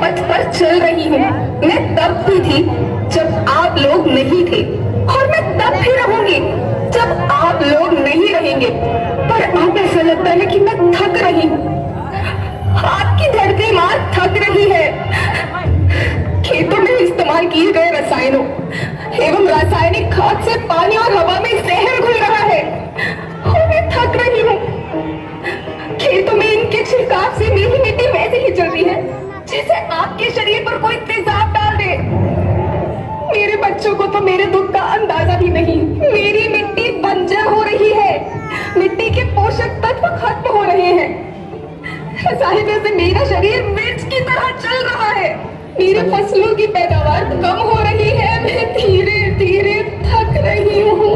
पथ पर चल रही हूँ। मैं तब भी थी जब आप लोग नहीं थे, और मैं तब भी रहूंगी जब आप लोग नहीं रहेंगे। पर अब ऐसा लगता है कि मैं थक रही हूँ। आपकी धरती माँ थक रही है। खेतों में इस्तेमाल किए गए रसायनों एवं रासायनिक खाद से पानी और हवा में जहर घुल रहा है, और मैं थक रही हूँ। खेतों में इनके छिड़काव से मेरी मिट्टी वैसे ही चल रही है जैसे आपके शरीर पर कोई तेजाब डाल दे। मेरे बच्चों को तो मेरे दुख का अंदाजा भी नहीं। मेरी मिट्टी बंजर हो रही है, मिट्टी के पोषक तत्व खत्म हो रहे हैं। रसायनों से मेरा शरीर मिर्च की तरह चल रहा है। मेरे फसलों की पैदावार कम हो रही है। मैं धीरे धीरे थक रही हूँ।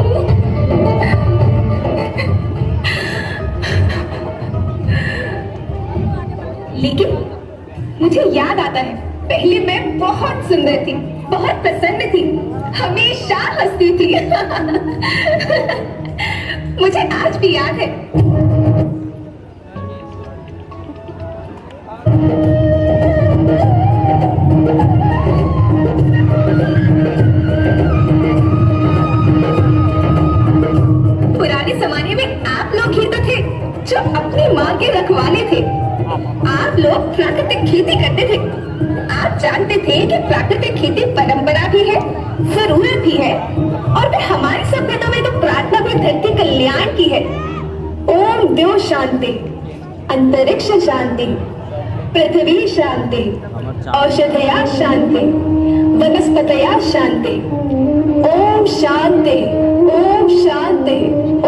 लेकिन मुझे याद आता है, पहले मैं बहुत सुंदर थी, बहुत प्रसन्न थी, हमेशा हंसती थी। मुझे आज भी याद है। पुराने जमाने में आप लोग ही तो थे जो अपनी माँ के रखवाले थे। आप लोग प्राकृतिक खेती करते थे। आप जानते थे कि प्राकृतिक खेती परंपरा भी है, जरूरत भी है, और फिर हमारी सभ्यता में तो प्रार्थना भी धरती कल्याण की है। ओम द्यो शांति, अंतरिक्ष शांति, पृथ्वी शांति, औषधया शांति, वनस्पतया शांति। ओम शांति, ओम शांति,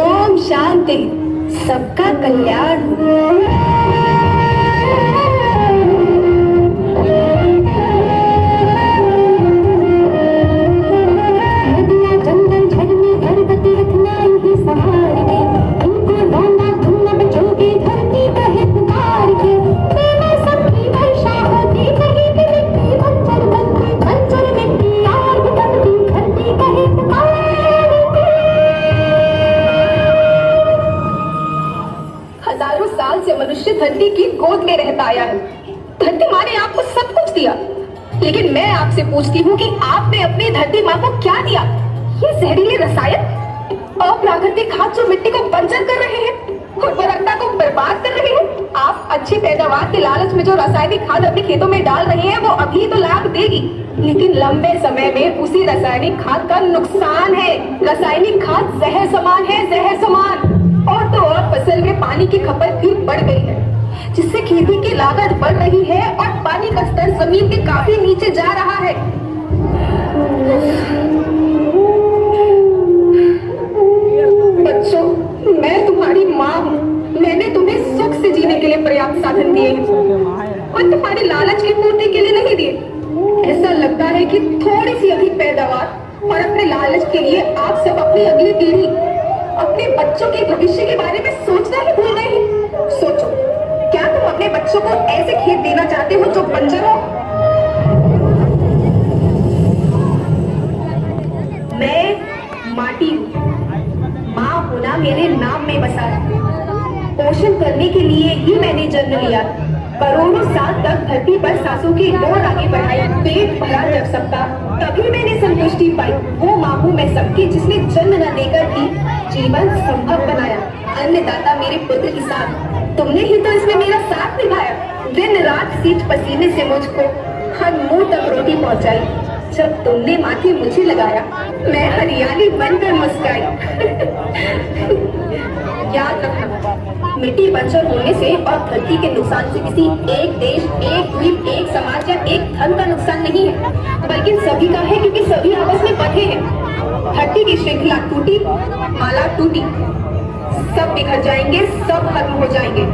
ओम शांति। सबका कल्याण। मनुष्य धरती की गोद में रहता आया है। धरती माँ ने आपको सब कुछ दिया, लेकिन मैं आपसे पूछती हूँ कि आपने अपनी धरती माँ को क्या दिया? ये जहरीले रसायन, अप्राकृतिक खाद जो मिट्टी को बंजर कर रहे हैं, उर्वरकता को बर्बाद कर रहे हैं। आप अच्छी पैदावार के लालच में जो रासायनिक खाद अपने खेतों में डाल रहे हैं, वो अभी तो लाभ देगी, लेकिन लंबे समय में उसी रासायनिक खाद का नुकसान है। रासायनिक खाद जहर समान है, जहर समान। और तो और फसल में पानी की खपत भी बढ़ गई है, जिससे खेती की लागत बढ़ रही है और पानी का स्तर जमीन के काफी नीचे जा रहा है। बच्चों, मैं तुम्हारी माँ हूँ। मैंने तुम्हें सुख से जीने के लिए पर्याप्त साधन दिए हैं और तुम्हारे लालच की पूर्ति के लिए नहीं दिए। ऐसा लगता है कि थोड़ी सी अधिक पैदावार और अपने लालच के लिए आप सब अपनी अगली पीढ़ी, अपने बच्चों के भविष्य के बारे में सोचना ही भूल गए हैं। सोचो, क्या तुम अपने बच्चों को ऐसे खेत देना चाहते हो जो बंजर हो? मैं माटी हूँ, माँ होना मेरे नाम में बसा है। पोषण करने के लिए ही मैंने जन्म लिया। करोड़ों साल तक धरती पर सांसों की डोर आगे बढ़ाई, पेट भरा जब सबका, तभी मैंने संतुष्टि पाई। वो माँ हूँ मैं सबकी, जिसने जन्म न देकर भी जीवन संभव बनाया। अन्नदाता मेरे पुत्र की साथ, तुमने ही तो इसमें मेरा साथ निभाया। दिन रात सींच पसीने से मुझको हर मुंह तक रोटी पहुंचाई। जब तुमने माथे मुझे लगाया, मैं हरियाली बनकर मुस्कुराई। याद रखना, मिट्टी बंजर होने से और धरती के नुकसान से किसी एक देश, एक द्वीप, एक समाज या एक धन का नुकसान नहीं है, बल्कि सभी का है, क्योंकि सभी आपस में बंधे हैं। धरती की श्रृंखला टूटी, माला टूटी, सब बिखर जाएंगे, सब खत्म हो जाएंगे।